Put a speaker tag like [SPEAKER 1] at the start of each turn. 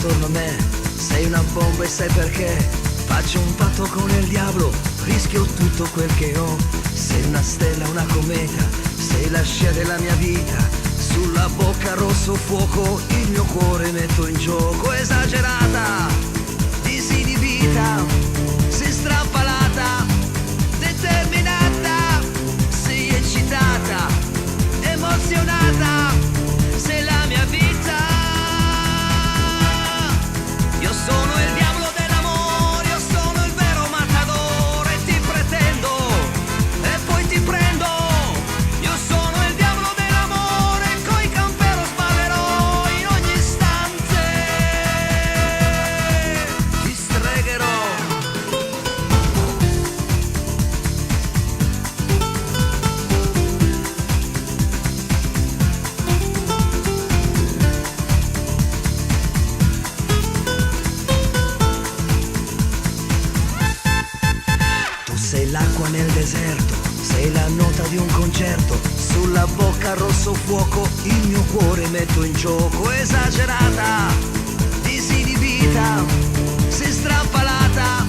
[SPEAKER 1] attorno a me, sei una bomba e sai perché? Faccio un patto con il diavolo, rischio tutto quel che ho. Sei una stella, una cometa, sei la scia della mia vita. Sulla bocca rosso fuoco, il mio cuore metto in gioco. Esagerata, disinibita, sei strappalata, determinata, sei eccitata, emozionata, sei la mia vita. Io sono il diavolo dell'amore, io sono il vero matadore. Ti pretendo e poi ti prendo. Io sono il diavolo dell'amore, coi campero sballerò in ogni istante. Ti stregherò. Tu sei l'acqua nel deserto, sei la nota di un concerto. Sulla bocca rosso fuoco, il mio cuore metto in gioco. Esagerata, disinibita, sei strappalata,